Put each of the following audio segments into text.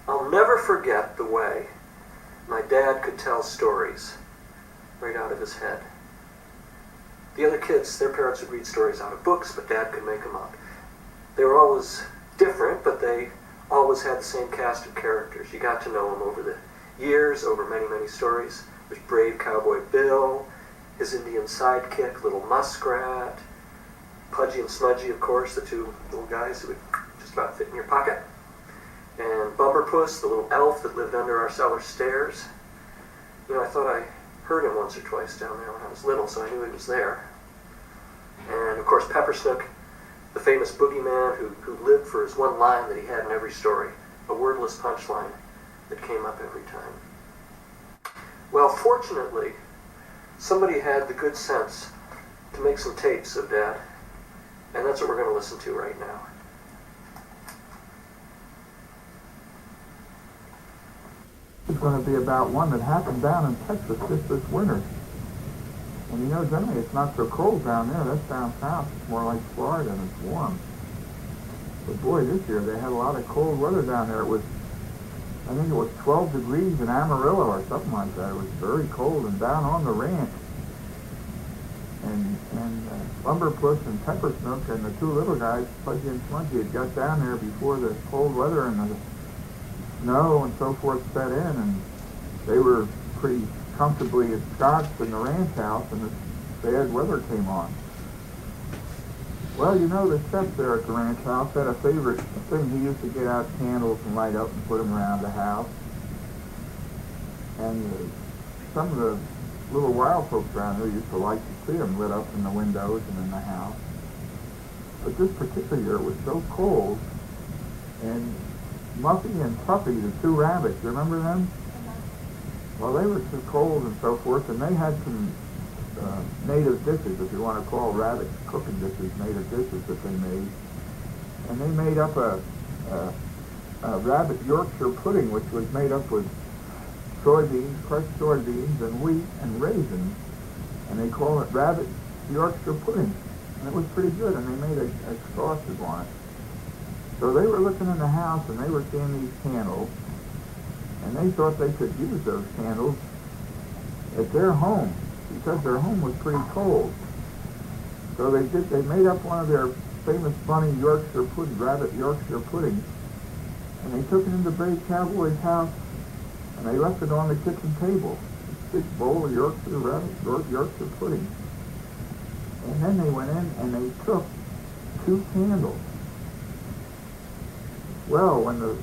I'll never forget the way my dad could tell stories right out of his head. The other kids, their parents would read stories out of books, but Dad could make them up. They were always different, but they always had the same cast of characters. You got to know them over the years, over many, many stories. There's Brave Cowboy Bill, his Indian sidekick, Little Muskrat, Pudgey and Smudgey, of course, the two little guys who would just about fit in your pocket, and Bumberpuss, the little elf that lived under our cellar stairs. You know, I thought I heard him once or twice down there when I was little, so I knew he was there. And, of course, Peppersnook, the famous boogeyman who lived for his one line that he had in every story, a wordless punchline that came up every time. Well, fortunately, somebody had the good sense to make some tapes of Dad, and that's what we're going to listen to right now. It's going to be about one that happened down in Texas just this winter. And you know, generally it's not so cold down there. That's down south. It's more like Florida and it's warm. But boy, this year they had a lot of cold weather down there. It was, I think it was 12 degrees in Amarillo or something like that. It was very cold and down on the ranch. And Bumberpuss and Peppersnook and the two little guys, Pudgey and Smudgey, had got down there before the cold weather and the snow and so forth set in, and they were pretty comfortably ensconced in the ranch house, and the bad weather came on. Well, you know, the chef there at the ranch house had a favorite thing. He used to get out candles and light up and put them around the house. And some of the little wild folks around there used to like to see them lit up in the windows and in the house. But this particular year it was so cold, and Muffy and Puffy, the two rabbits, you remember them? Well, they were too cold and so forth, and they had some native dishes, if you want to call rabbit cooking dishes, native dishes that they made. And they made up a rabbit Yorkshire pudding, which was made up with soybeans, crushed soybeans, and wheat and raisins. And they call it rabbit Yorkshire pudding. And it was pretty good, and they made a sausage on it. So they were looking in the house, and they were seeing these candles, and they thought they could use those candles at their home, because their home was pretty cold. So they made up one of their famous funny Yorkshire pudding, rabbit Yorkshire pudding, and they took it into Brave Cowboy's house, and they left it on the kitchen table, this big bowl of Yorkshire pudding. And then they went in and they took 2 candles. Well, when the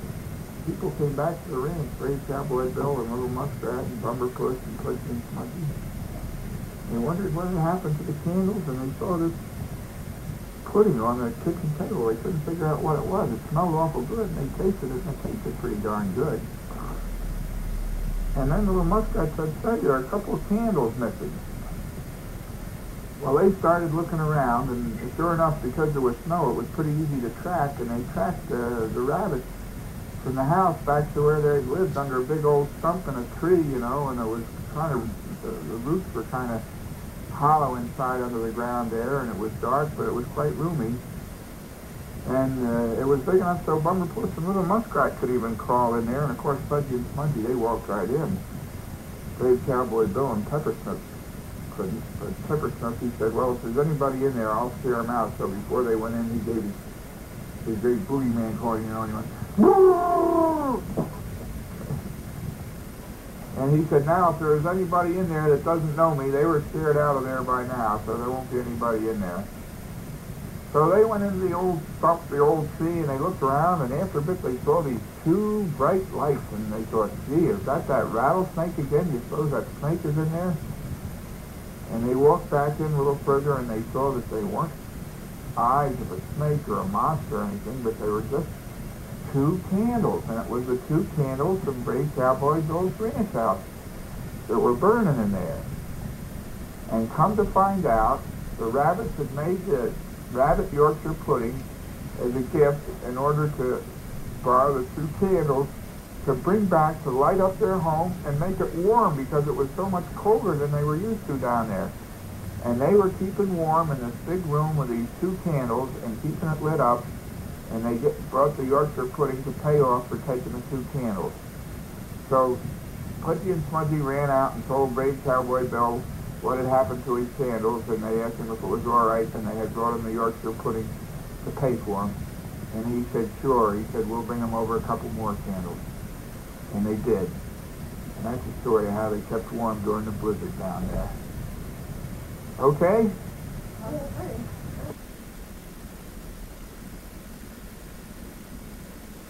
people came back to the ranch, Brave Cowboy Bill and Little Muskrat and Bumberpuss and Pudgey and Smudgey, they wondered what had happened to the candles, and they saw this pudding on the kitchen table. They couldn't figure out what it was. It smelled awful good, and they tasted it, and it tasted pretty darn good. And then Little Muskrat said, "Say, there are a couple of candles missing." Well, they started looking around, and sure enough, because there was snow, it was pretty easy to track, and they tracked the rabbits from the house back to where they lived under a big old stump in a tree, you know, and it was kind of, the roots were kind of hollow inside under the ground there, and it was dark, but it was quite roomy. And it was big enough so Bumberpuss and Little Muskrat could even crawl in there, and of course Pudgey and Smudgey, they walked right in. Brave Cowboy Bill and Peppersnook couldn't, but Peppersnook, he said, "Well, if there's anybody in there, I'll scare them out." So before they went in, he gave his big boogeyman calling, you know, and he went, "Woo!" And he said, "Now, if there's anybody in there that doesn't know me, they were scared out of there by now, so there won't be anybody in there." So they went into the old stump, the old tree, and they looked around, and after a bit they saw these 2 bright lights, and they thought, "Gee, is that rattlesnake again? Do you suppose that snake is in there?" And they walked back in a little further, and they saw that they weren't eyes of a snake or a monster or anything, but they were just 2 candles, and it was the 2 candles from Brave Cowboy Bill's ranch house that were burning in there. And come to find out, the rabbits had made the rabbit Yorkshire pudding as a gift in order to borrow the 2 candles to bring back to light up their home and make it warm, because it was so much colder than they were used to down there. And they were keeping warm in this big room with these 2 candles and keeping it lit up. and they brought the Yorkshire pudding to pay off for taking the 2 candles. So Pudgey and Smudgey ran out and told Brave Cowboy Bill what had happened to his candles, and they asked him if it was all right, and they had brought him the Yorkshire pudding to pay for him. And he said, sure. He said, we'll bring him over a couple more candles. And they did. And that's the story of how they kept warm during the blizzard down there. Okay? Okay.